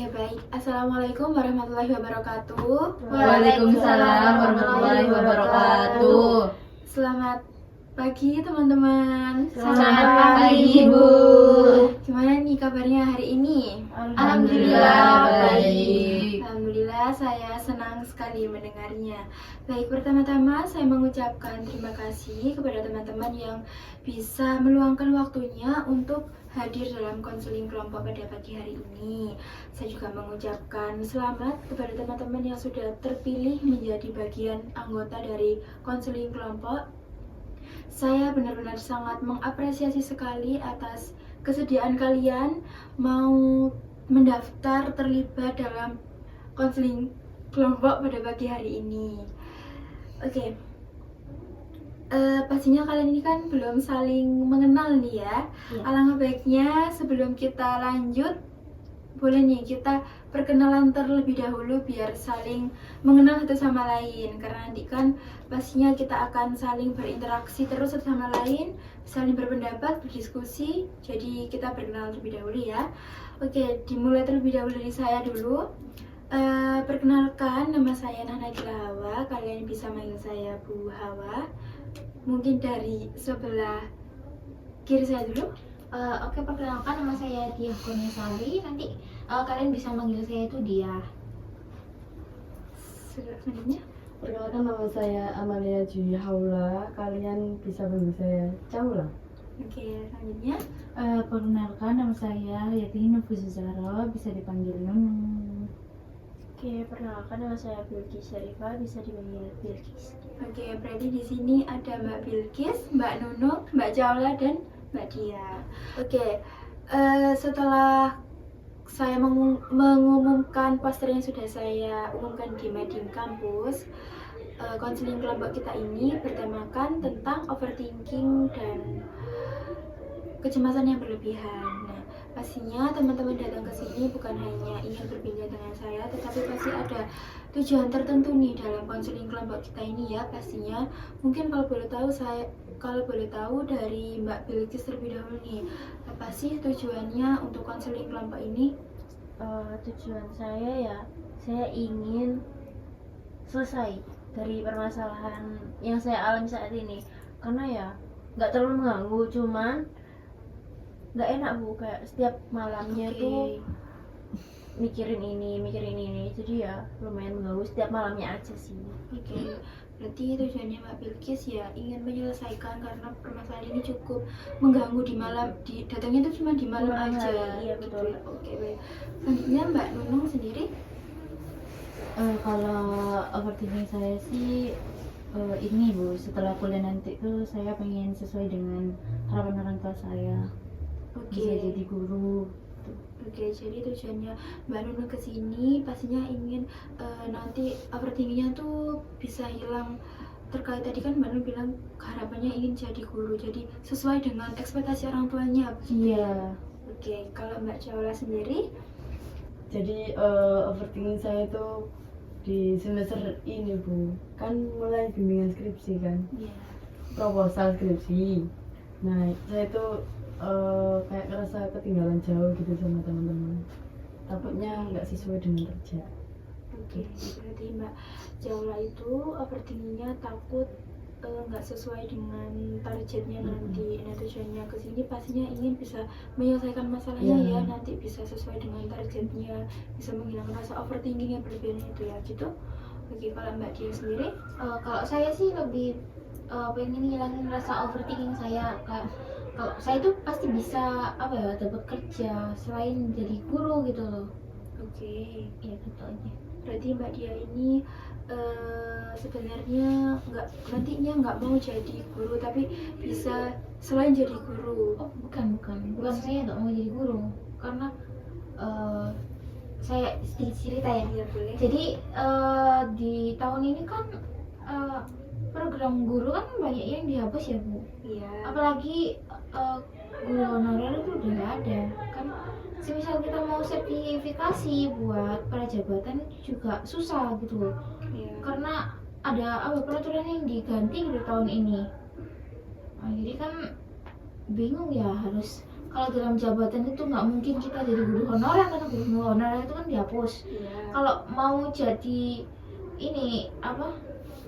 Ya baik, Assalamualaikum warahmatullahi wabarakatuh. Waalaikumsalam warahmatullahi wabarakatuh. Selamat pagi teman-teman. Selamat pagi, Bu. Gimana nih kabarnya hari ini? Alhamdulillah baik. Alhamdulillah, saya senang sekali mendengarnya. Baik, pertama-tama saya mengucapkan terima kasih kepada teman-teman yang bisa meluangkan waktunya untuk hadir dalam konseling kelompok pada pagi hari ini. Saya juga mengucapkan selamat kepada teman-teman yang sudah terpilih menjadi bagian anggota dari konseling kelompok. Saya benar-benar sangat mengapresiasi sekali atas kesediaan kalian mau mendaftar terlibat dalam konseling kelompok pada pagi hari ini. Oke. Pastinya kalian ini kan belum saling mengenal nih ya. Alangkah baiknya sebelum kita lanjut, boleh nih kita perkenalan terlebih dahulu biar saling mengenal satu sama lain. Karena nanti kan pastinya kita akan saling berinteraksi terus satu sama lain, saling berpendapat, berdiskusi. Jadi kita perkenalan terlebih dahulu ya. Oke, dimulai terlebih dahulu dari saya dulu. Perkenalkan, nama saya Nahla Hawa. Kalian bisa manggil saya Bu Hawa. Mungkin dari sebelah kiri saya dulu. Oke, perkenalkan nama saya Diah Kurniasari. Nanti kalian bisa manggil saya itu Diah. Selanjutnya. Perkenalkan nama saya Amalia Jui Haula. Kalian bisa panggil saya Caula. Oke, selanjutnya. Perkenalkan nama saya Yati Nufus Zahra, bisa dipanggil Nunung. Oke, perkenalkan nama saya Bilqis Syarifah, bisa dipanggil Bilqis. Oke, berarti di sini ada Mbak Bilqis, Mbak Nunung, Mbak Caula, dan Mbak Dia. Oke, setelah saya mengumumkan poster yang sudah saya umumkan di Medim Kampus, konseling kelompok kita ini bertemakan tentang overthinking dan kecemasan yang berlebihan. Nah, pastinya teman-teman datang ke sini bukan hanya ingin berbincang dengan saya, tetapi pasti ada tujuan tertentu nih dalam konseling kelompok kita ini ya. Pastinya mungkin kalau boleh tahu dari Mbak Bilqis terlebih dahulu nih, apa sih tujuannya untuk konseling kelompok ini? Tujuan saya ya, saya ingin selesai dari permasalahan yang saya alami saat ini. Karena ya nggak terlalu mengganggu, cuman nggak enak Bu, kayak setiap malamnya tuh mikirin ini, jadi ya lumayan mengganggu setiap malamnya aja sih. Oke, berarti tujuannya Mbak Bilqis ya ingin menyelesaikan karena permasalahan ini cukup mengganggu datangnya itu cuma di malam aja. Iya betul. Oke, baik. Selanjutnya Mbak Nunung sendiri. Kalau overthinking saya sih ini Bu, setelah kuliah nanti tuh saya pengen sesuai dengan harapan orang tua saya. Oke. Bisa jadi guru. Oke, jadi tujuannya Mbak Nunung kesini pastinya ingin nanti overthinkingnya tuh bisa hilang. Terkait tadi kan Mbak Nunung bilang harapannya ingin jadi guru, jadi sesuai dengan ekspektasi orang tuanya. Iya. Oke, kalau Mbak Caula sendiri? Jadi overthinking saya itu di semester ini Bu, kan mulai bimbingan skripsi kan, Iya. proposal skripsi. Nah saya itu kayak ngerasa ketinggalan jauh gitu sama teman-teman. Takutnya nggak sesuai dengan target. Oke, berarti Mbak Caula itu overthinkingnya takut nggak sesuai dengan targetnya nanti. Nah, tujuannya ke sini pastinya ingin bisa menyelesaikan masalahnya ya, nanti bisa sesuai dengan targetnya, bisa menghilangkan rasa overthinking yang berlebihan itu ya, gitu. Oke, kalau Mbak Dia sendiri? Kalau saya sih lebih pengen ngilangin rasa overthinking saya. Kalau saya itu pasti bisa dapat kerja selain jadi guru gitu loh. Oke, Ya gitu aja. berarti Mbak Dia ini sebenarnya nantinya nggak mau jadi guru, tapi bisa selain jadi guru. Oh bukan saya nggak mau jadi guru, karena saya sedikit cerita ya. Iya, boleh. Jadi di tahun ini kan program guru kan banyak yang dihapus ya Bu. Iya. Apalagi guru honorer itu udah nggak ada kan. Semisal kita mau sertifikasi buat prajabatan itu juga susah gitu loh. Iya. Karena ada peraturan yang diganti di tahun ini. Nah, jadi kan bingung ya harus kalau dalam jabatan itu nggak mungkin kita jadi guru honorer, karena guru honorer itu kan dihapus. Iya. Kalau mau jadi ini apa,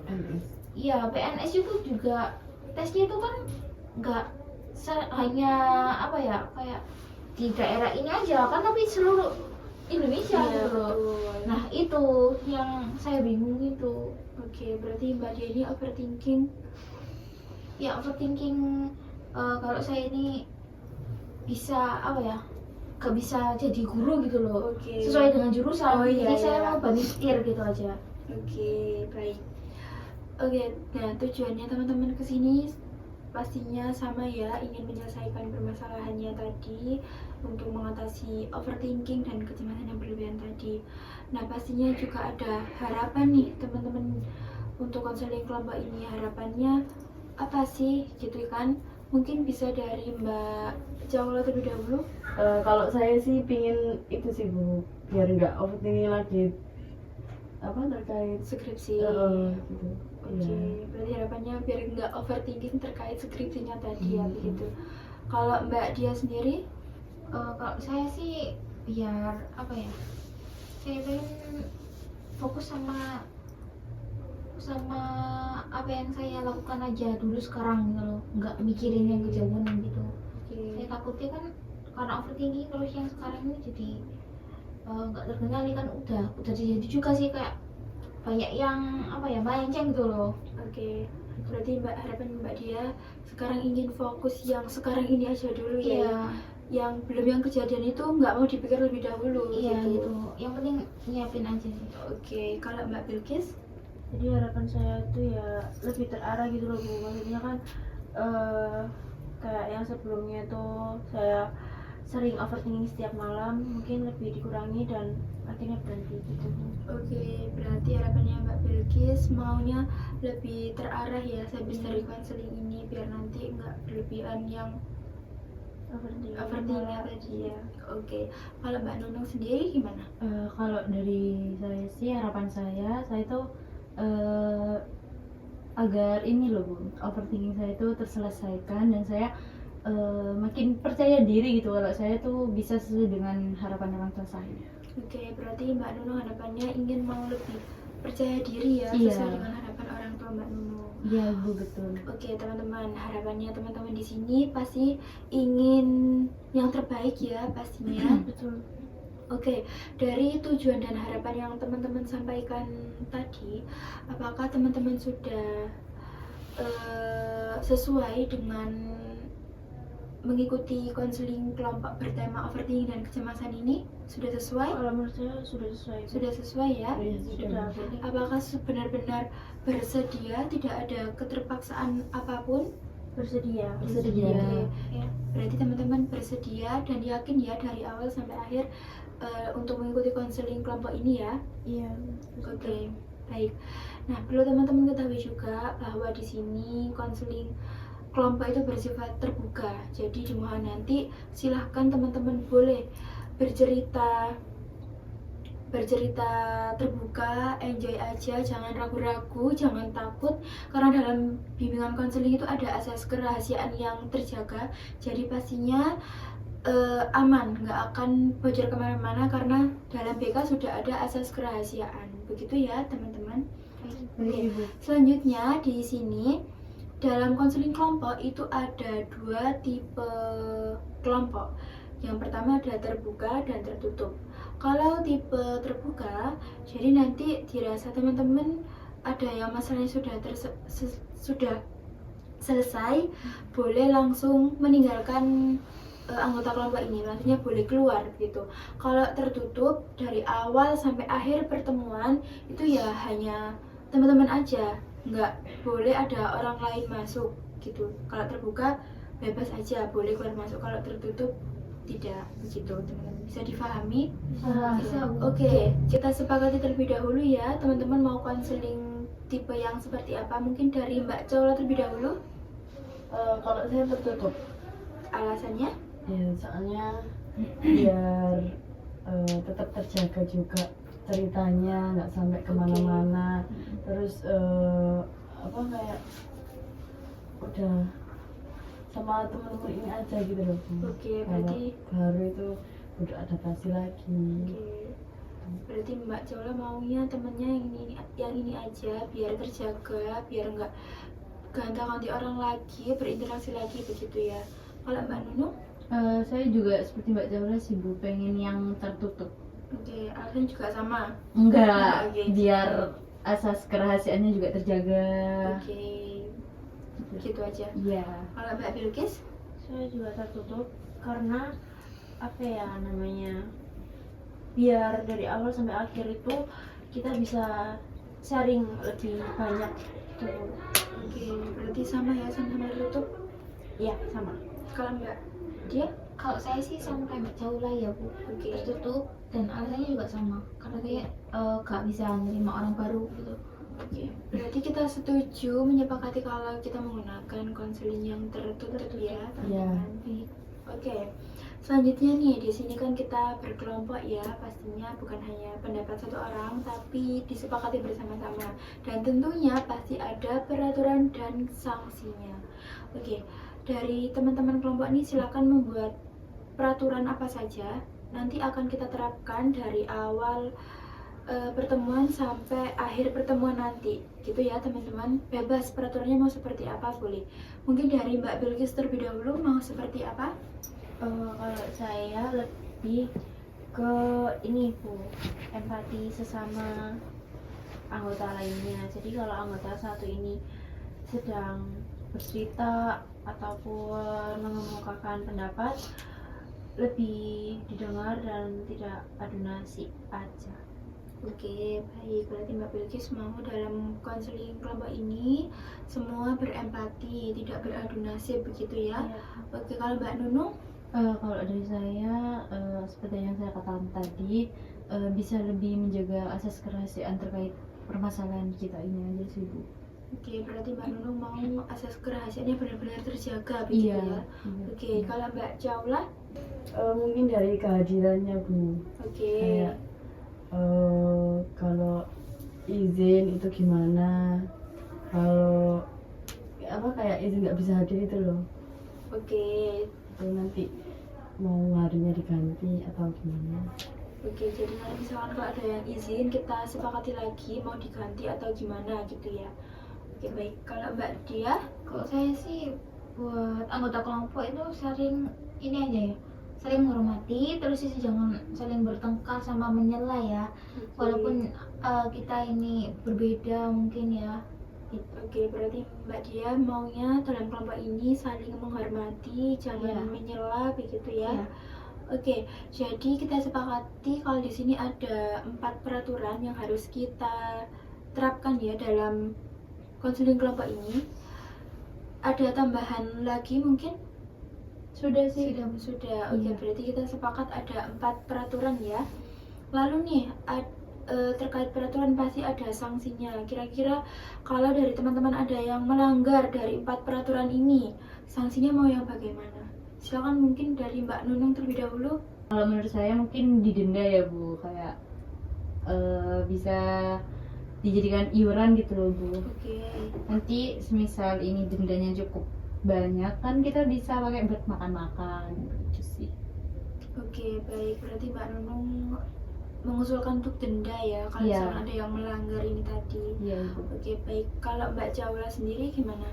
NS. iya PNS itu juga tesnya itu kan nggak hanya apa ya, kayak di daerah ini aja kan, tapi seluruh Indonesia Iya, gitu loh. betul. Nah itu yang saya bingung itu. Oke, berarti Mbak Dia ini overthinking. Ya overthinking, kalau saya ini bisa apa ya, gak bisa jadi guru gitu loh. Oke. Sesuai dengan jurusan. Oh, iya, Jadi saya iya. mau banding setir gitu aja. Oke, baik. Oke, nah tujuannya teman-teman kesini pastinya sama ya, ingin menyelesaikan permasalahannya tadi untuk mengatasi overthinking dan kecemasan yang berlebihan tadi. Nah, pastinya juga ada harapan nih teman-teman untuk konseling kelompok ini. Harapannya apa sih gitu kan? Mungkin bisa dari Mbak Jaula terlebih dahulu. Kalau saya sih pingin itu sih Bu, biar nggak overthinking lagi apa terkait Skripsi. gitu. Oke, Iya. berarti harapannya biar nggak overthinking terkait skripsinya tadi ya Hmm. begitu. Kalau Mbak Dia sendiri, Kalau saya sih biar apa ya, saya pengen fokus sama apa yang saya lakukan aja dulu sekarang gitu loh, nggak mikirin yang kejauhan gitu. Saya oke, takutnya kan karena overthinking terus yang sekarang ini jadi nggak terkendali kan, udah terjadi juga sih, kayak banyak yang apa ya, melenceng gitu loh. oke. Berarti harapan Mbak Dia sekarang ingin fokus yang sekarang ini aja dulu ya. Iya, Yang belum yang kejadian itu nggak mau dipikir lebih dahulu. iya gitu. Yang penting nyiapin aja sih. Oke, kalau Mbak Bilkis, Jadi harapan saya itu ya lebih terarah gitu loh Bu. Maksudnya kan kayak yang sebelumnya tuh saya sering overthinking setiap malam, mungkin lebih dikurangi dan akhirnya berhenti gitu Bu. oke, berarti harapannya Mbak Bilkis maunya lebih terarah ya habis dari konseling ini biar nanti nggak berlebihan yang Overthinking overthinking malah, tadi iya. ya. Oke, kalau Mbak Nunung sendiri gimana? Kalau dari saya sih, harapan saya tuh agar ini loh Bu, overthinking saya itu terselesaikan dan saya makin percaya diri gitu kalau saya tuh bisa sesuai dengan harapan orang tua saya. Oke, berarti Mbak Nunung harapannya ingin mau lebih percaya diri ya Iya. sesuai dengan harapan orang tua Mbak Nunung. Iya Bu, betul. Oke, teman-teman, harapannya teman-teman di sini pasti ingin yang terbaik ya pastinya. Betul. Oke, dari tujuan dan harapan yang teman-teman sampaikan tadi, apakah teman-teman sudah sesuai dengan mengikuti konseling kelompok bertema overthinking dan kecemasan ini? Sudah sesuai? Kalau menurut saya sudah sesuai Bu. Sudah sesuai ya? Iya, Sudah Bu. Apakah benar-benar bersedia, tidak ada keterpaksaan apapun? Bersedia. Bersedia. Oke, ya. Berarti teman-teman bersedia dan yakin ya dari awal sampai akhir untuk mengikuti konseling kelompok ini ya. Iya. Oke, baik. Nah, perlu teman-teman ketahui juga bahwa di sini konseling kelompok itu bersifat terbuka. Jadi dimohon nanti silahkan teman-teman boleh bercerita terbuka, enjoy aja, jangan ragu-ragu, jangan takut, karena dalam bimbingan konseling itu ada asas kerahasiaan yang terjaga, jadi pastinya aman, nggak akan bocor kemana-mana karena dalam BK sudah ada asas kerahasiaan, begitu ya teman-teman. Oke, selanjutnya di sini dalam konseling kelompok itu ada 2 tipe kelompok. Yang pertama ada terbuka dan tertutup. Kalau tipe terbuka, jadi nanti dirasa teman-teman ada yang masalahnya sudah selesai, boleh langsung meninggalkan anggota kelompok ini, maksudnya boleh keluar gitu. Kalau tertutup dari awal sampai akhir pertemuan itu ya hanya teman-teman aja, nggak boleh ada orang lain masuk gitu. Kalau terbuka bebas aja, boleh keluar masuk. Kalau tertutup tidak, begitu teman-teman, bisa difahami? Bisa Bu. Oke, kita sepakati terlebih dahulu ya teman-teman mau konseling tipe yang seperti apa. Mungkin dari Mbak Cola terlebih dahulu. Kalau saya tertutup, Alasannya? ya soalnya biar tetap terjaga juga ceritanya, nggak sampai kemana-mana. Terus apa kayak udah sama teman-teman ini aja gitu loh Bu. Oke, Kalau berarti baru itu udah adaptasi lagi. oke. Berarti Mbak Jaula maunya temennya yang ini aja biar terjaga, biar nggak ganti-ganti orang lagi, berinteraksi lagi begitu ya. Kalau Mbak Nunung, Saya juga seperti Mbak Jaula sih Bu, pengen yang tertutup. oke, Alvin juga sama. Enggak, Oke. biar asas kerahasiaannya juga terjaga. Oke, gitu aja. Iya. Kalau Mbak Bilkis, Saya juga tertutup karena apa ya namanya, biar dari awal sampai akhir itu kita bisa sharing lebih banyak tuh. oke, berarti sama ya, sama-sama tertutup. Iya sama. Kalau Mbak dia, Kalau saya sih sama kayak Mbak Jaula ya Bu, oke, tertutup, dan alasannya juga sama karena saya gak bisa menerima orang baru gitu. oke. Berarti kita setuju menyepakati kalau kita menggunakan konseling yang tertutup ya, teman-teman. Oke. Selanjutnya nih, di sini kan kita berkelompok ya, pastinya bukan hanya pendapat satu orang, tapi disepakati bersama-sama. Dan tentunya pasti ada peraturan dan sanksinya. Oke, dari teman-teman kelompok ini silakan membuat peraturan apa saja. Nanti akan kita terapkan dari awal pertemuan sampai akhir pertemuan nanti, gitu ya teman-teman. Bebas peraturannya mau seperti apa boleh. Mungkin dari Mbak Bilkis terlebih dahulu mau seperti apa? Kalau saya lebih ke ini Bu, empati sesama anggota lainnya. Jadi kalau anggota satu ini sedang bercerita ataupun mengemukakan pendapat, lebih didengar dan tidak adu nasib aja. Oke, baik. Berarti Mbak Bilkis mau dalam konseling kelompok ini semua berempati, tidak beradu nasib begitu ya. Iya. Oke, kalau Mbak Nunung, Kalau dari saya, seperti yang saya katakan tadi, bisa lebih menjaga asas kerahasiaan terkait permasalahan kita ini aja sih Bu. oke, berarti Mbak Nunung mau asas kerahasiaannya benar-benar terjaga begitu ya. Iya. Oke, kalau Mbak Jaula, Mungkin dari kehadirannya Bu. oke, Kayak kalau izin itu gimana, kalau apa kayak izin nggak bisa hadir itu loh, oke, itu nanti mau harinya diganti atau gimana. oke. Jadi nanti misalkan kalau ada yang izin kita sepakati lagi mau diganti atau gimana gitu ya. Oke, baik. Kalau Mbak Dia, Kalau saya sih buat anggota kelompok itu saling ini aja ya, saling menghormati, terus sih jangan saling bertengkar sama menyela ya, walaupun kita ini berbeda mungkin ya. oke, berarti Mbak Dia maunya dalam kelompok ini saling menghormati, jangan Iya. menyela begitu ya. Iya. Oke, jadi kita sepakati kalau di sini ada 4 peraturan yang harus kita terapkan ya dalam konseling kelompok ini. Ada tambahan lagi mungkin? Sudah sih. Sudah. Oke, Iya. berarti kita sepakat ada 4 peraturan ya. Lalu nih, terkait peraturan pasti ada sanksinya. Kira-kira kalau dari teman-teman ada yang melanggar dari 4 peraturan ini, sanksinya mau yang bagaimana? Silakan mungkin dari Mbak Nunung terlebih dahulu. Kalau menurut saya mungkin didenda ya Bu, kayak bisa dijadikan iuran gitu loh Bu. Oke. Nanti semisal ini dendanya cukup banyak kan kita bisa pakai buat makan-makan gitu sih. Oke, baik. Berarti Mbak Nunung mengusulkan untuk denda ya kalau Iya. misalnya ada yang melanggar ini tadi. Iya Bu. Oke, baik. Kalau Mbak Jaula sendiri gimana?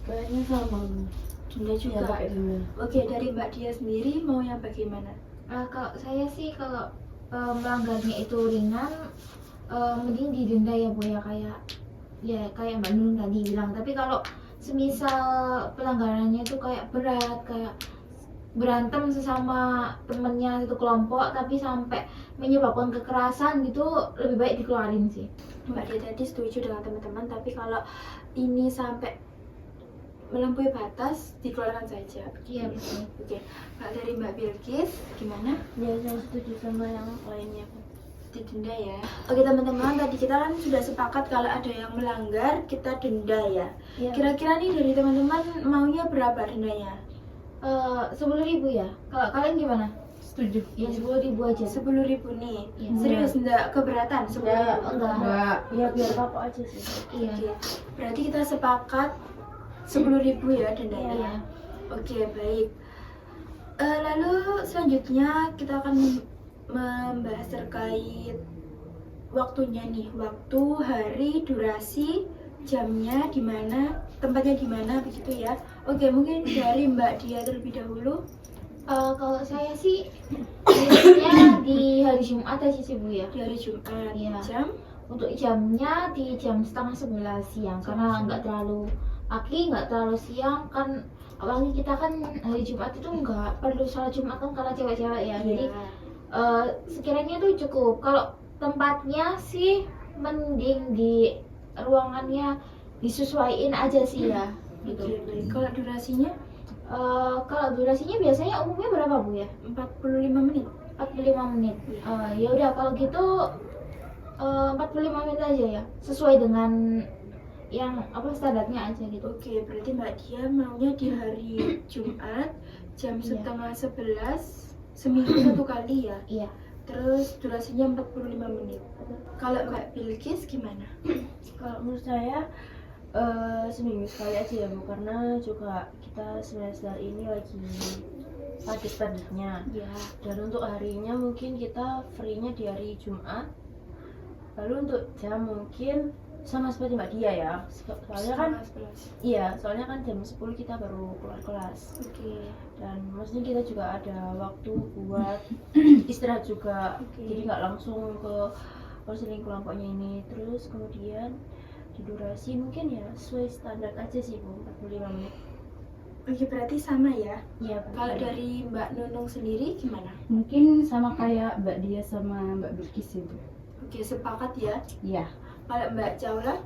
Kayaknya sama Bu. Denda Ya juga. pakai denda. Oke, dari Mbak Dia sendiri mau yang bagaimana? Kalau saya sih kalau melanggarnya itu ringan, mending didenda ya Bu ya, kayak Mbak Nun tadi bilang. Tapi kalau semisal pelanggarannya itu kayak berat, kayak berantem sesama temennya itu kelompok tapi sampai menyebabkan kekerasan gitu, lebih baik dikeluarin sih. Mbak Dia tadi setuju dengan teman-teman, tapi kalau ini sampai melampaui batas dikeluarkan saja. Iya betul. Oke, kalau dari Mbak Bilkis gimana? Ya saya setuju sama yang lainnya Bu. Didenda ya. Oke teman-teman, tadi kita kan sudah sepakat kalau ada yang melanggar kita denda ya. Iya. Kira-kira nih dari teman-teman maunya berapa dendanya? 10.000 ya. Kalau kalian gimana? Setuju. Ya 10.000 aja. 10.000 nih. Iya. Serius enggak keberatan 10.000? Enggak. Ya biar kapok aja sih. Iya. Oke. Berarti kita sepakat 10.000 ya dendanya. Iya. Oke, baik. Lalu selanjutnya kita akan membahas terkait waktunya nih, waktu, hari, durasi, jamnya di mana, tempatnya di mana begitu ya. Oke, mungkin dari Mbak Dia terlebih dahulu. Kalau saya sih biasanya di hari Jumat aja sih Bu ya. Di hari Jumat, Iya. jam Untuk jamnya di jam 10:30 siang karena nggak terlalu pagi, nggak terlalu siang kan. Apalagi kita kan hari Jumat itu nggak perlu sholat Jumat kan karena cewek-cewek ya. Jadi sekiranya itu cukup. Kalau tempatnya sih mending di ruangannya disesuaiin aja sih ya. Gitu. Oke, baik. Kalau durasinya Kalau durasinya biasanya umumnya berapa Bu ya? 45 menit. 45 menit. Ya udah kalau gitu 45 menit aja ya. Sesuai dengan yang standarnya aja gitu. Oke, berarti Mbak Dia maunya di hari Jumat jam Iya. setengah 11, seminggu satu kali ya. Iya. Terus durasinya 45 menit. Kalau Mbak Bilkis gimana? Kalau menurut saya seminggu sekali aja ya Bu, karena juga kita semester ini lagi padat-padatnya. Ya, Dan untuk harinya mungkin kita free-nya di hari Jumat. Lalu untuk jam mungkin sama seperti Mbak Dia ya. Soalnya kan setengah 11. iya, soalnya kan jam 10 kita baru keluar kelas. Oke. Dan maksudnya kita juga ada waktu buat istirahat juga. Oke. Jadi nggak langsung ke konseling kelompoknya ini. Terus kemudian di durasi mungkin ya sesuai standar aja sih Bu, 45 menit. Oke, berarti sama ya. Iya, Kalau dari Mbak Nunung sendiri gimana? Mungkin sama kayak Mbak Dia sama Mbak Bilkis itu. Oke, sepakat ya. Iya, Kalau Mbak Jaula?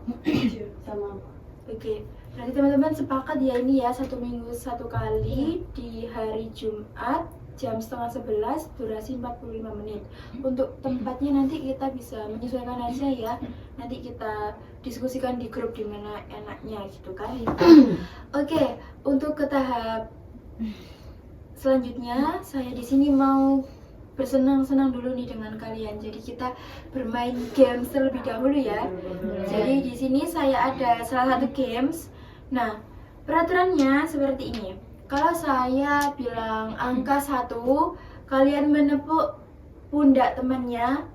sama. Oke, berarti teman-teman sepakat ya ini ya, 1 minggu 1 kali di hari Jumat jam setengah 11, durasi 45 menit. Untuk tempatnya nanti kita bisa menyesuaikan aja ya. Nanti kita diskusikan di grup di mana enaknya gitu kan. Oke, untuk ke tahap selanjutnya saya di sini mau bersenang-senang dulu nih dengan kalian. Jadi kita bermain games terlebih dahulu ya. Jadi di sini saya ada salah satu games. Nah, peraturannya seperti ini. Kalau saya bilang angka 1, kalian menepuk pundak temannya,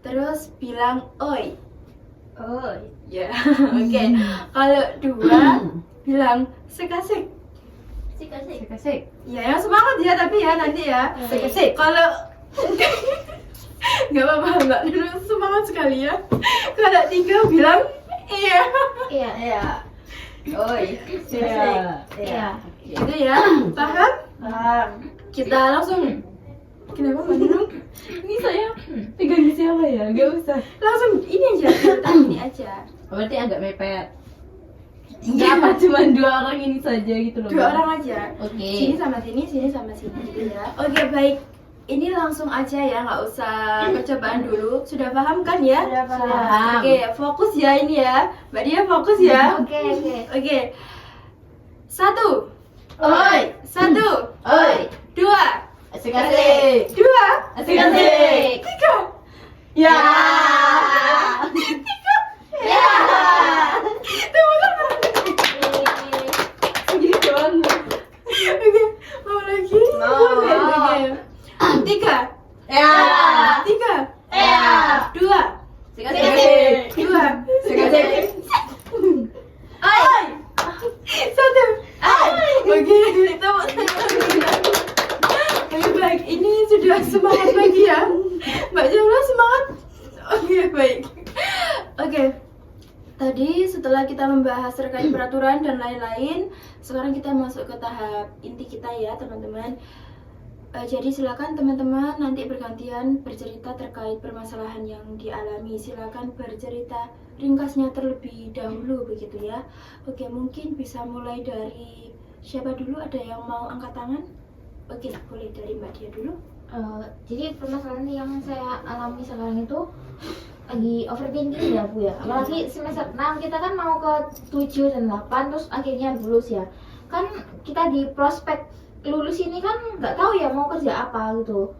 terus bilang oi. Oh, Ya, oke. Kalau 2, bilang sekasik. Asik-asik. Ya, yang semangat ya tapi ya nanti ya. Asik-asik. Kalau nggak apa-apa Mbak Nunung semangat sekali ya. Kalau 3 bilang iya. Iya. Iya. Oi. Iya. Iya. Itu ya. Paham? paham. Kita langsung. Kenapa Mbak Nunung? Ini saya pegang siapa ya? Gak usah. Langsung ini aja. Kita ini aja. Berarti agak mepet. Enggak apa, cuma 2 orang ini saja gitu loh. 2 orang aja. Oke. Sini sama sini gitu ya. Oke, baik. Ini langsung aja ya, nggak usah percobaan dulu. Sudah paham kan ya? Sudah paham. Paham. Oke, fokus ya ini ya. Mbak Dia fokus ya. Oke. Oke. 1. Oi. 1. Oi. 2. Asik-asik. 2. Asik-asik. 3. Ya. Ya. Segini doang. Oke, mau lagi? Mau. Oke. 3. Ya. 3. Ya. 2. Asik-asik. 2. Asik-asik. Oi. 1. Oke, tepuk tangan. Oke, baik. Ini sudah semangat lagi ya. Mbak Jaula semangat. Oke, baik. Oke. Tadi setelah kita membahas terkait peraturan dan lain-lain, sekarang kita masuk ke tahap inti kita ya, teman-teman. Jadi silakan teman-teman nanti bergantian bercerita terkait permasalahan yang dialami. Silakan bercerita ringkasnya terlebih dahulu begitu ya. Oke, mungkin bisa mulai dari siapa dulu? Ada yang mau angkat tangan? Oke, boleh dari Mbak Dia dulu. Jadi permasalahan yang saya alami sekarang itu lagi overthinking ya Bu ya. Apalagi semester 6 kita kan mau ke 7 dan 8 terus akhirnya lulus ya. Kan kita di prospek lulus ini kan nggak tahu ya mau kerja apa gitu.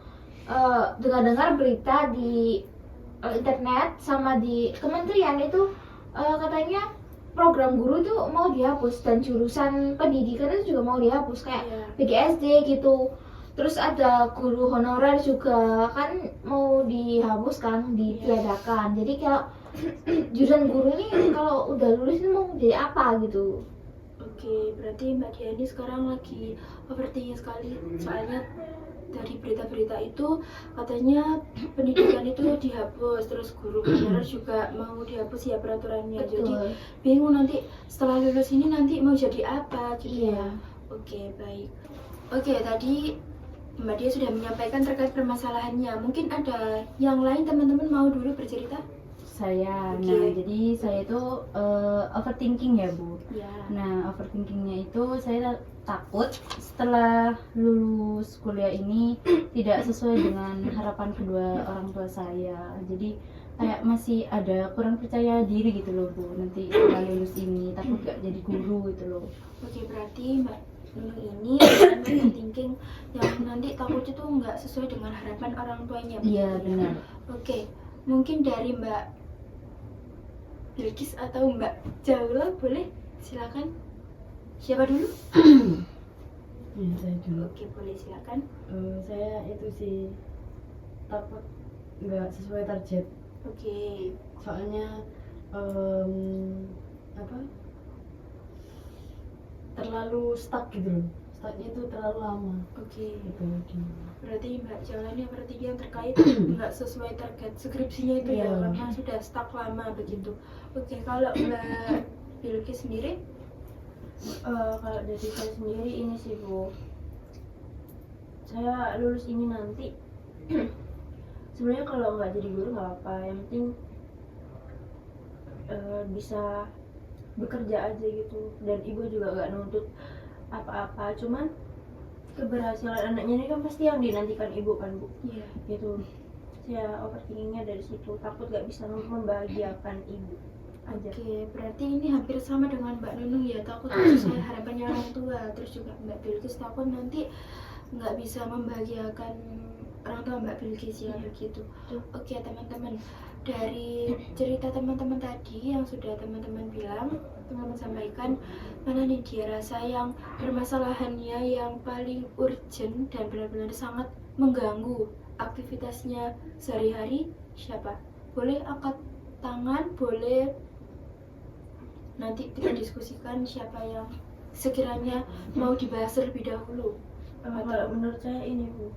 Dengar-dengar berita di internet sama di kementerian itu katanya program guru itu mau dihapus dan jurusan pendidikan itu juga mau dihapus kayak Iya. PGSD gitu. Terus ada guru honorer juga kan mau dihapus kan, ditiadakan. Jadi kalau jurusan guru ini kalau udah lulus ini mau jadi apa gitu. Oke, berarti Mbak Diani sekarang lagi overthinking sekali, soalnya dari berita-berita itu katanya pendidikan itu dihapus, terus guru honorer juga mau dihapus ya peraturannya. Jadi bingung nanti setelah lulus ini nanti mau jadi apa gitu Iya. ya. Oke, baik. Oke, tadi Mbak Dia sudah menyampaikan terkait permasalahannya. Mungkin ada yang lain teman-teman mau dulu bercerita? Saya, Oke. nah jadi saya itu overthinking ya Bu. Ya. Nah overthinkingnya itu saya takut setelah lulus kuliah ini tidak sesuai dengan harapan kedua orang tua saya. Jadi kayak masih ada kurang percaya diri gitu loh Bu. Nanti setelah lulus ini takut gak jadi guru gitu loh. Oke, berarti Mbak Nunung ini dengan thinking yang nanti takutnya tuh nggak sesuai dengan harapan orang tuanya. Iya begitu ya? benar. Oke, mungkin dari Mbak Bilkis atau Mbak Jaula boleh, silakan. Siapa dulu? Ya, saya dulu. Oke, boleh silakan. Saya itu sih takut nggak sesuai target. Oke, Soalnya apa? Terlalu stuck gitu loh. Stucknya itu terlalu lama. oke. Gitu. Berarti Mbak Jaula ini berarti yang terkait nggak sesuai target skripsinya itu ya, Iya. karena sudah stuck lama begitu. Oke, kalau Mbak Bilkis sendiri? Kalau dari saya sendiri ini sih Bu, saya lulus ini nanti sebenarnya kalau nggak jadi guru nggak apa, yang penting bisa bekerja aja gitu, dan ibu juga nggak nuntut apa-apa, cuman keberhasilan anaknya ini kan pasti yang dinantikan ibu kan Bu, Iya. gitu. Saya overthinkingnya dari situ, takut nggak bisa membahagiakan ibu aja. Oke, berarti ini hampir sama dengan Mbak Nunung ya, takut sesuai harapannya orang tua. Terus juga Mbak Bilkis takut nanti nggak bisa membahagiakan orang tua Mbak Bilkis ya, begitu. Oke teman-teman, dari cerita teman-teman tadi yang sudah teman-teman bilang, teman-teman sampaikan, mana nih dia rasa yang permasalahannya yang paling urgent dan benar-benar sangat mengganggu aktivitasnya sehari-hari, siapa? Boleh angkat tangan, boleh nanti kita diskusikan siapa yang sekiranya mau dibahas terlebih dahulu. Kalau menurut saya ini Bu,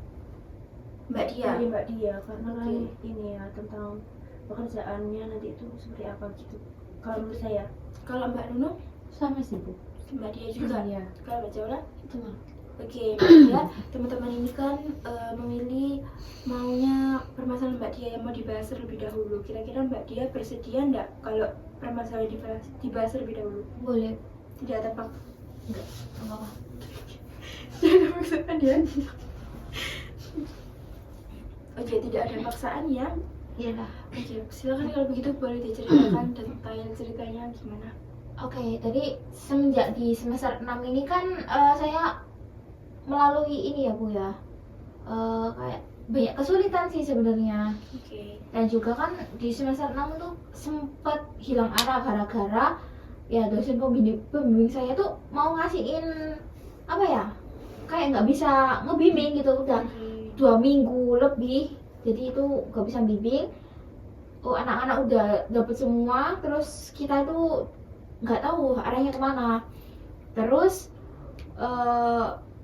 Mbak Dia. dari Mbak Dia, karena kan Oke. ini ya tentang pekerjaannya nanti itu seperti apa gitu. Kalau menurut saya, Kalau Mbak Nunung, Sama sih Bu. Mbak Dia juga. Iya. Kalau Mbak Jaula, Sama. oke, Mbak Dia, teman-teman ini kan memilih maunya permasalahan Mbak Dia yang mau dibahas terlebih dahulu. Kira-kira Mbak Dia bersedia enggak kalau permasalahan dibahas terlebih dahulu? Boleh. Tidak ada pak. Enggak apa-apa. Jangan paksaan ya. Oke, tidak ada paksaan ya. Iya lah. Oke, silakan kalau begitu boleh diceritakan detail ceritanya gimana. Oke, tadi semenjak di semester 6 ini kan saya melalui ini ya Bu ya, kayak banyak kesulitan sih sebenarnya. Oke. Dan juga kan di semester 6 tuh sempat hilang arah gara-gara ya dosen pembimbing saya tuh mau ngasihin apa ya, kayak nggak bisa ngebimbing gitu, udah 2 minggu lebih jadi itu nggak bisa bimbing. Anak-anak udah dapet semua, terus kita itu nggak tahu arahnya kemana. Terus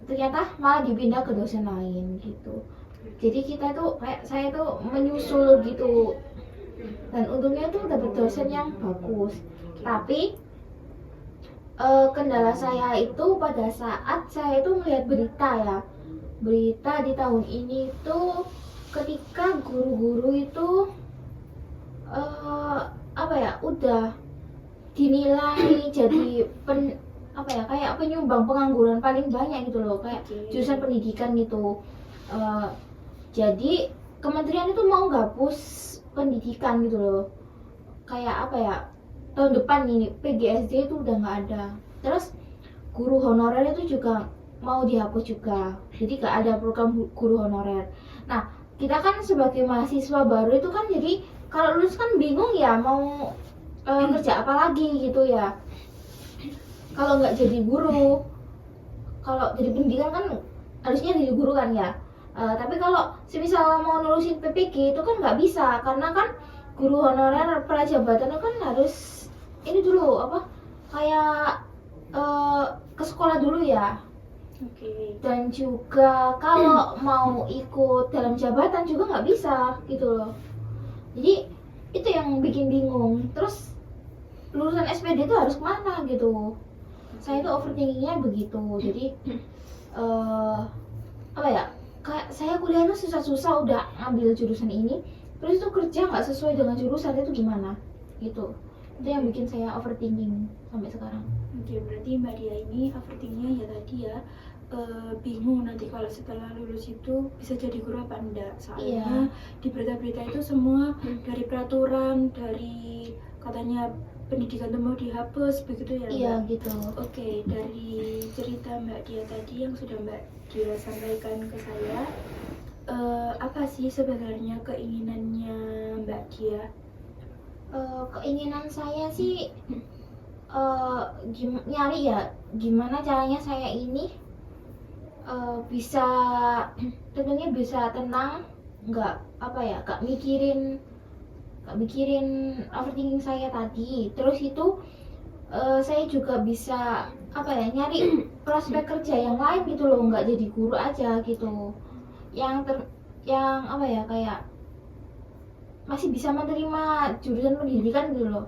ternyata malah dipindah ke dosen lain gitu. Jadi kita tuh kayak saya tuh menyusul gitu, dan untungnya tuh dapet dosen yang bagus. Tapi kendala saya itu pada saat saya itu melihat berita di tahun ini tuh ketika guru-guru itu apa ya, udah dinilai jadi kayak penyumbang pengangguran paling banyak gitu loh, kayak Oke. jurusan pendidikan gitu. Jadi kementerian itu mau gabus pendidikan gitu loh, kayak apa ya, tahun depan ini PGSD itu udah nggak ada. Terus guru honorer itu juga mau dihapus juga, jadi nggak ada program guru honorer. Nah kita kan sebagai mahasiswa baru itu kan jadi kalau lulus kan bingung ya mau kerja apa lagi gitu ya. Kalau nggak jadi guru, kalau jadi pendidikan kan harusnya jadi guru kan ya. Tapi kalau semisal mau nurusin PPG itu kan nggak bisa, karena kan guru honorer prajabatan itu kan harus ini dulu apa kayak ke sekolah dulu ya. Oke. Dan juga kalau mau ikut dalam jabatan juga nggak bisa gitu loh. Jadi itu yang bikin bingung. Terus lulusan SPD itu harus kemana gitu. Saya itu overthinkingnya begitu. Jadi apa ya, kayak saya kuliah itu susah-susah udah ngambil jurusan ini, terus itu kerja nggak sesuai dengan jurusan, itu gimana gitu. Itu yang bikin saya overthinking sampai sekarang. Oke, berarti Mbak Dia ini overthinkingnya ya tadi ya, bingung nanti kalau setelah lulus itu bisa jadi guru apa enggak. Soalnya di berita-berita itu semua dari peraturan, dari katanya pendidikan itu mau dihapus begitu ya Mbak? Iya gitu. Oke, dari cerita Mbak Dia tadi yang sudah Mbak Dia sampaikan ke saya, apa sih sebenarnya keinginannya Mbak Dia? Keinginan saya sih nyari ya gimana caranya saya ini bisa tentunya bisa tenang, nggak apa ya, nggak mikirin overthinking saya tadi. Terus itu saya juga bisa apa ya, nyari prospek kerja yang lain gitu loh, nggak jadi guru aja gitu, yang apa ya, kayak masih bisa menerima jurusan pendidikan gitu loh.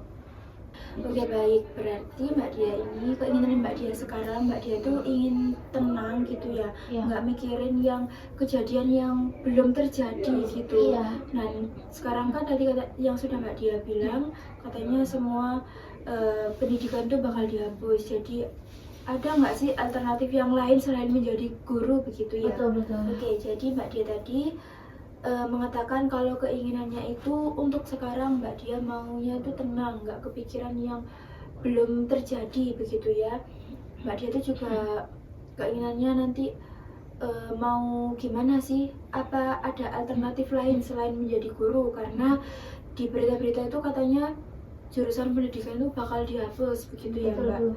Oke, baik, berarti Mbak Dia ini keinginan Mbak Dia sekarang, Mbak Dia itu ingin tenang gitu ya, Iya. nggak mikirin yang kejadian yang belum terjadi gitu. Iya. Nah, sekarang kan tadi yang sudah Mbak Dia bilang katanya semua pendidikan itu bakal dihapus. Jadi ada nggak sih alternatif yang lain selain menjadi guru begitu ya? Betul. Oke, jadi Mbak Dia tadi mengatakan kalau keinginannya itu untuk sekarang Mbak Dia maunya itu tenang, nggak kepikiran yang belum terjadi begitu ya. Mbak Dia itu juga keinginannya nanti mau gimana sih, apa ada alternatif lain selain menjadi guru, karena di berita-berita itu katanya jurusan pendidikan itu bakal dihapus begitu ya Mbak.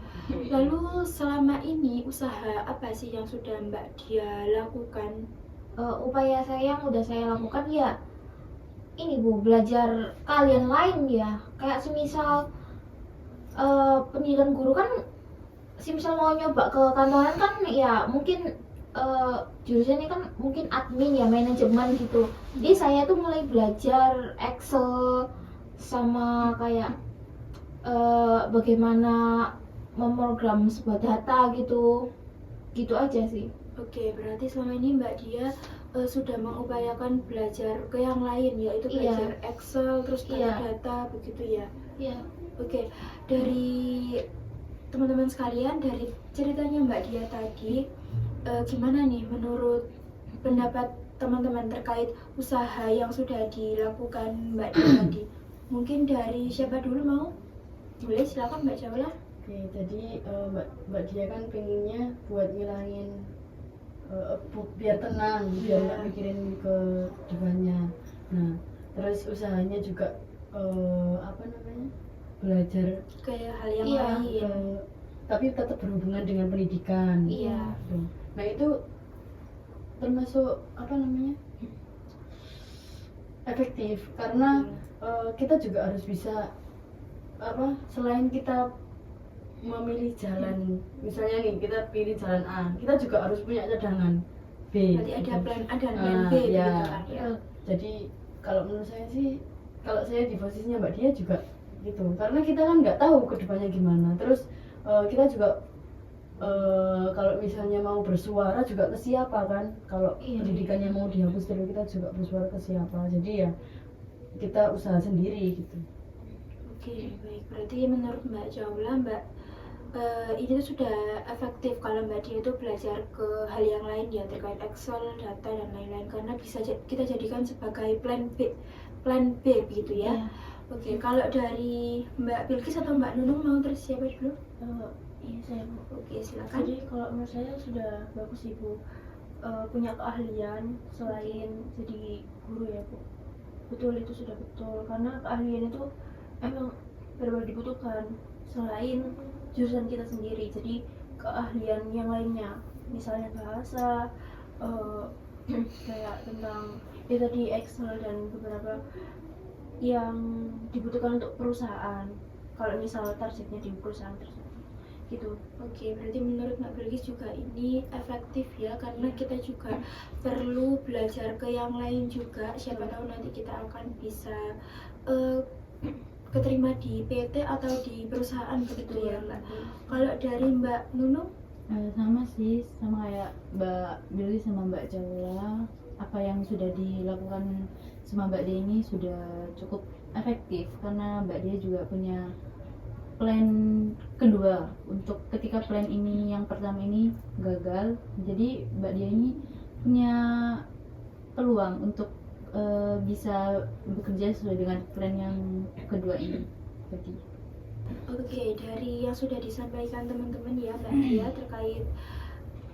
Lalu selama ini usaha apa sih yang sudah Mbak Dia lakukan? Upaya saya yang udah saya lakukan ya ini Bu, belajar kalian lain ya, kayak semisal pendidikan guru kan semisal mau nyoba ke kantoran kan ya mungkin jurusannya kan mungkin admin ya, manajemen gitu. Jadi saya tuh mulai belajar Excel sama kayak bagaimana memprogram sebuah data gitu aja sih. Oke, berarti selama ini Mbak Dia sudah mengupayakan belajar ke yang lain, yaitu Iya. belajar Excel, terus Iya. data begitu ya. Iya. Oke, dari teman-teman sekalian, dari ceritanya Mbak Dia tadi, gimana nih menurut pendapat teman-teman terkait usaha yang sudah dilakukan Mbak Dia tadi? Mungkin dari siapa dulu mau? Boleh, silakan Mbak Jaula. Oke, jadi Mbak Dia kan pengennya buat ngilangin biar tenang, biar nggak mikirin ke depannya. Nah, terus usahanya juga apa namanya, belajar Kayak hal yang Iya. lain. tapi tetap berhubungan dengan pendidikan. Iya. Gitu. Nah, itu termasuk apa namanya, efektif karena kita juga harus bisa apa, selain kita memilih jalan, misalnya nih kita pilih jalan A, kita juga harus punya cadangan B. Berarti ada gitu. plan A dan plan B Ya. begitu kan ya. Jadi kalau menurut saya sih, kalau saya di posisinya Mbak Dia juga gitu, karena kita kan nggak tahu kedepannya gimana. Terus kita juga kalau misalnya mau bersuara juga ke siapa kan, kalau Iya. pendidikannya mau dihapus terus kita juga bersuara ke siapa. Jadi ya kita usaha sendiri gitu. Oke, baik. Berarti menurut Mbak Jaula, ini tuh sudah efektif kalau Mbak Dia itu belajar ke hal yang lain ya, terkait Excel, data dan lain-lain, karena bisa kita jadikan sebagai plan B begitu ya. Iya. Oke, kalau dari Mbak Bilkis atau Mbak Nunung mau, terus siapa dulu? Iya saya Bu. Oke, silakan. Jadi kalau menurut saya sudah bagus Ibu, punya keahlian selain jadi guru ya Bu. Betul, itu sudah betul, karena keahlian itu emang benar-benar dibutuhkan selain jurusan kita sendiri. Jadi keahlian yang lainnya, misalnya bahasa, kayak tentang ya tadi Excel dan beberapa yang dibutuhkan untuk perusahaan. Kalau misal targetnya di perusahaan tersebut, gitu. Oke, berarti menurut Mbak Bilkis juga ini efektif ya, karena kita juga perlu belajar ke yang lain juga. Siapa tahu nanti kita akan bisa keterima di PT atau di perusahaan begitu ya Mbak. Kalau dari Mbak Nunung? Sama sih, sama kayak Mbak Billy sama Mbak Jaula. Apa yang sudah dilakukan sama Mbak Dia ini sudah cukup efektif, karena Mbak Dia juga punya plan kedua untuk ketika plan ini yang pertama ini gagal. Jadi Mbak Dia ini punya peluang untuk bisa bekerja sesuai dengan plan yang kedua ini. Jadi Oke, dari yang sudah disampaikan teman-teman ya Mbak Dia terkait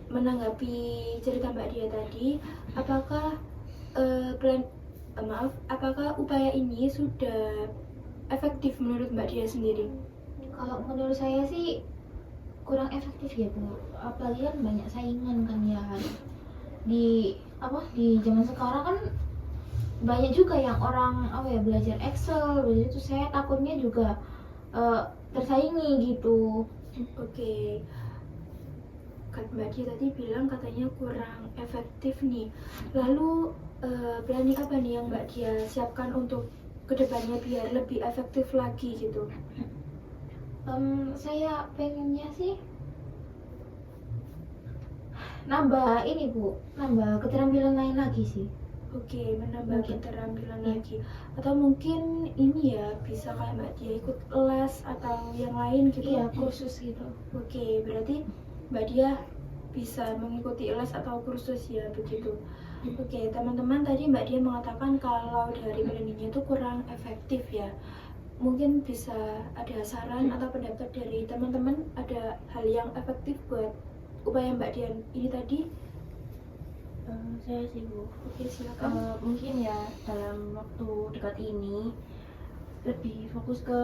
menanggapi cerita Mbak Dia tadi, apakah apakah upaya ini sudah efektif menurut Mbak Dia sendiri? Kalau menurut saya sih kurang efektif ya Bu, apalagi kan banyak saingan kan ya di zaman sekarang kan banyak juga yang orang belajar Excel, itu saya takutnya juga tersaingi gitu. Oke, kan Mbak Dia tadi bilang katanya kurang efektif nih. Lalu planning apa nih yang Mbak Dia siapkan untuk kedepannya biar lebih efektif lagi gitu? Saya pengennya sih nambah ini Bu, nambah keterampilan lain lagi sih. Oke, menambah Mungkin. keterampilan Iya. lagi. Atau mungkin ini ya, bisa kayak Mbak Dia ikut les atau yang lain gitu. Iya, kursus gitu. Oke, berarti Mbak Dia bisa mengikuti les atau kursus ya begitu. Oke, teman-teman, tadi Mbak Dia mengatakan kalau dari planningnya itu kurang efektif ya. Mungkin bisa ada saran atau pendapat dari teman-teman, ada hal yang efektif buat upaya Mbak Dia ini tadi? Saya sih Bu, Oke, silakan. mungkin ya dalam waktu dekat ini lebih fokus ke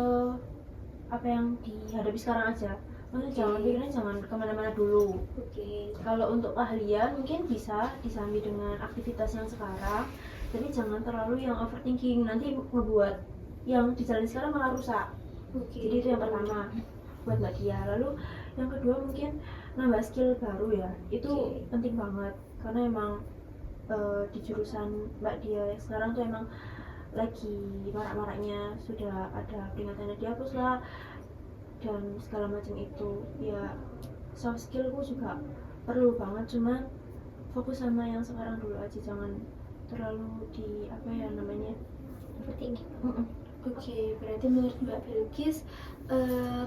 apa yang dihadapi sekarang aja. Maksudnya jangan pikirnya jangan kemana-mana dulu. Oke. Kalau untuk keahlian mungkin bisa disambi dengan aktivitas yang sekarang, tapi jangan terlalu yang overthinking, nanti ngebuat yang dijalani sekarang malah rusak. Oke. Jadi itu yang pertama buat Mbak Dia. Lalu yang kedua mungkin nambah skill baru ya, itu Oke. penting banget karena emang di jurusan Mbak Dia sekarang tuh emang lagi marak-maraknya, sudah ada peringatannya dihapus lah dan segala macam itu. Ya soft skillku juga perlu banget, cuman fokus sama yang sekarang dulu aja, jangan terlalu di apa ya namanya Overthinking. Oke, berarti menurut Mbak Bilkis,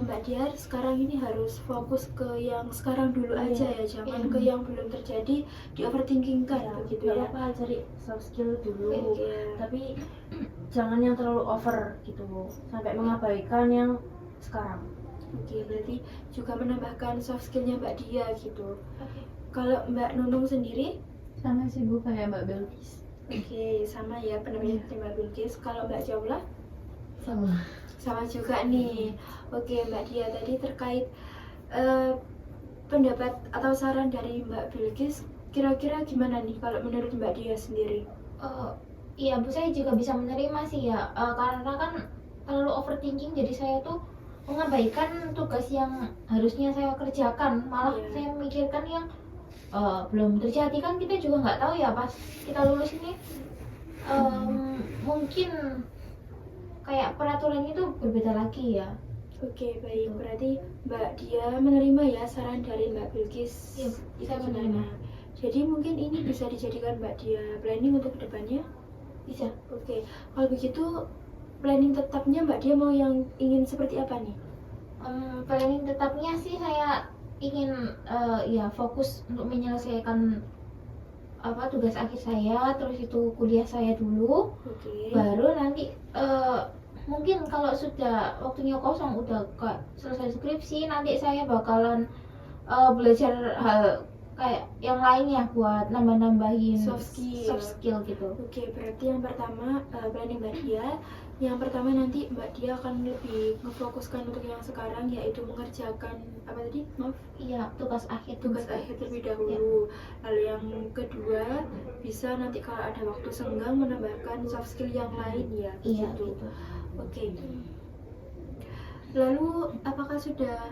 Mbak Dia sekarang ini harus fokus ke yang sekarang dulu aja ya, jangan ke yang belum terjadi di overthinkingkan begitu ya. apa cari soft skill dulu, Oke. tapi jangan yang terlalu over gitu sampai mengabaikan yang sekarang. Oke, berarti juga menambahkan soft skillnya Mbak Dia gitu. Oke. Kalau Mbak Nunung sendiri, sama sih Bu kayak Mbak Bilkis. oke, sama ya pendapat seperti Mbak Bilkis. Kalau Mbak Jaula? Sama. Juga nih. Oke, Mbak Dia tadi terkait pendapat atau saran dari Mbak Bilkis, kira-kira gimana nih kalau menurut Mbak Dia sendiri? Iya Bu, saya juga bisa menerima sih ya, karena kan terlalu overthinking jadi saya tuh mengabaikan tugas yang harusnya saya kerjakan, malah Iya. saya memikirkan yang belum terjadi. Kan kita juga nggak tahu ya pas kita lulus ini mungkin kayak peraturan itu berbeda lagi ya. Oke, baik. Berarti Mbak Dia menerima ya saran dari Mbak Bilkis. Iya, Itu saya gimana? menerima. Jadi mungkin ini bisa dijadikan Mbak Dia planning untuk kedepannya. Bisa. Oke, kalau begitu planning tetapnya Mbak Dia mau yang ingin seperti apa nih? Planning tetapnya sih saya ingin ya fokus untuk menyelesaikan tugas akhir saya, terus itu kuliah saya dulu, Oke. baru nanti mungkin kalau sudah waktunya kosong udah selesai skripsi, nanti saya bakalan belajar hal kayak yang lainnya buat nambah-nambahin Soft skill. gitu. Oke, berarti yang pertama planning Mbak Dia Yang pertama nanti Mbak Dia akan lebih ngefokuskan untuk yang sekarang, yaitu mengerjakan apa tadi? Maaf, Iya, tugas akhir. tugas akhir terlebih dahulu. Lalu yang kedua bisa nanti kalau ada waktu senggang menambahkan soft skill yang lain ya. Iya, Begitu. gitu. Oke. Lalu apakah sudah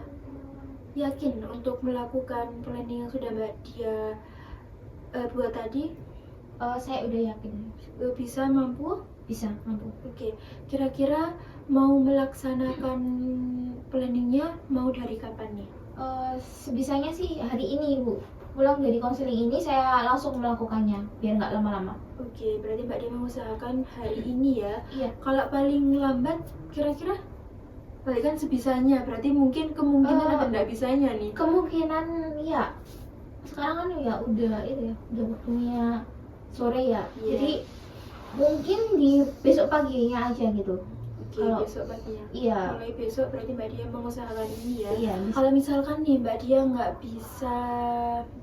yakin untuk melakukan planning yang sudah Mbak Dia buat tadi? Saya udah yakin Bisa mampu? bisa mampu. Oke. Kira-kira mau melaksanakan planningnya mau dari kapan nih? Sebisanya sih hari ini Bu. Pulang dari konseling ini saya langsung melakukannya biar nggak lama-lama. Oke, berarti Mbak Dia mengusahakan hari ini ya. Iya. Kalau paling lambat kira-kira? Berarti kan sebisanya, berarti mungkin kemungkinan ada nggak bisanya nih. Kemungkinan ya. Sekarang kan ya udah itu ya, udah waktunya sore ya. Iya. Jadi mungkin di besok paginya aja gitu. Oke, Kalau- besok paginya. Iya. Mulai besok berarti Mbak Dia mengusahakan ini ya. Iya, bisa. Kalau misalkan nih Mbak Dia nggak bisa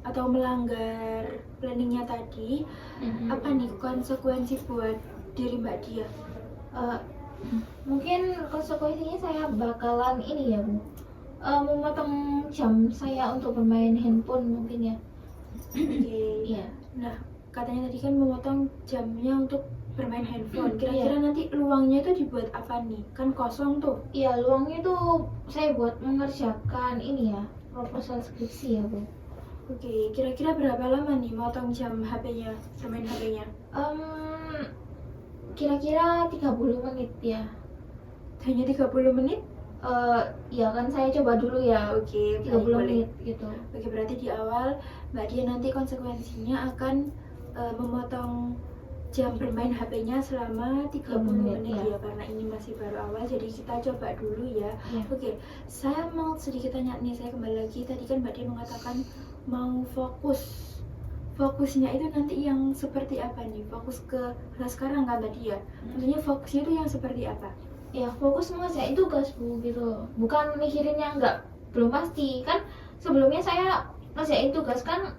atau melanggar planningnya tadi, apa nih konsekuensi buat diri Mbak Dia? Eh, mungkin konsekuensinya saya bakalan ini ya Bu, memotong jam saya untuk bermain handphone mungkin ya. Oke. Iya. Nah, katanya tadi kan memotong jamnya untuk bermain handphone. Kira-kira nanti luangnya itu dibuat apa nih? Kan kosong tuh. Iya, luangnya tuh saya buat mengerjakan ini ya, proposal skripsi ya Bu. Oke, kira-kira berapa lama nih motong jam HP-nya, bermain HP-nya? Kira-kira 30 menit ya. Hanya 30 menit? Ya kan saya coba dulu ya, Oke, 30 boleh. menit gitu. Oke, berarti di awal Mbak Dia nanti konsekuensinya akan memotong jam bermain HP-nya selama 30 menit ya. ya, karena ini masih baru awal, jadi kita coba dulu ya. Iya. Oke, saya mau sedikit tanya nih, saya kembali lagi. Tadi kan Mbak Dia mengatakan mau fokus. Fokusnya itu nanti yang seperti apa nih? Fokus ke kelas sekarang kan tadi ya? Maksudnya fokusnya itu yang seperti apa? Ya fokus mengerjain tugas Bu gitu, bukan mikirinnya belum pasti kan. Sebelumnya saya ngerjain tugas kan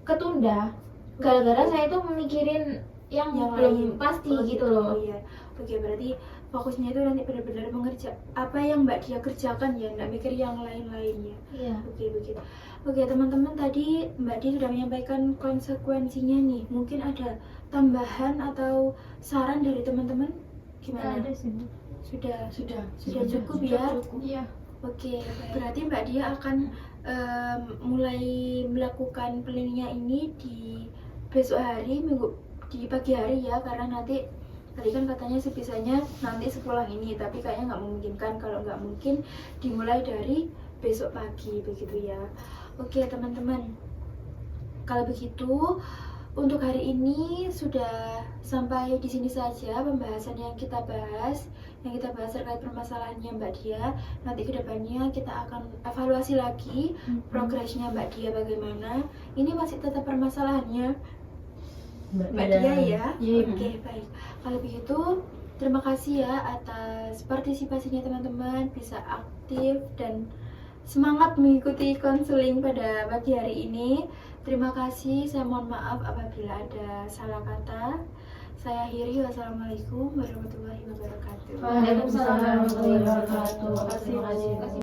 ketunda gara-gara saya tuh memikirin yang belum lain. pasti Oh, gitu loh. Oh iya. Oke, berarti fokusnya itu nanti benar-benar mengerja apa yang Mbak Dia kerjakan ya, nggak mikir yang lain-lainnya. Iya. Oke, begitu. Oke, teman-teman, tadi Mbak Dia sudah menyampaikan konsekuensinya nih. Mungkin ada tambahan atau saran dari teman-teman? Gimana? Ada sih Bu. Sudah Sudah cukup ya. Iya. Oke, berarti Mbak Dia akan mulai melakukan planningnya ini di besok hari, di pagi hari ya, karena nanti tadi kan katanya sebisanya nanti sepulang ini, tapi kayaknya nggak memungkinkan. Kalau nggak mungkin dimulai dari besok pagi begitu ya. Oke teman-teman, kalau begitu untuk hari ini sudah sampai di sini saja pembahasan yang kita bahas terkait permasalahannya Mbak Dia. Nanti kedepannya kita akan evaluasi lagi progresnya Mbak Dia bagaimana. Ini masih tetap permasalahannya Mbak Dia ya. Iya, Ibu. Oke, baik. Kalau begitu terima kasih ya atas partisipasinya teman-teman, bisa aktif dan semangat mengikuti konseling pada pagi hari ini. Terima kasih, saya mohon maaf apabila ada salah kata. Saya akhiri, wassalamualaikum warahmatullahi wabarakatuh. Waalaikumsalam warahmatullahi wabarakatuh. Terima kasih.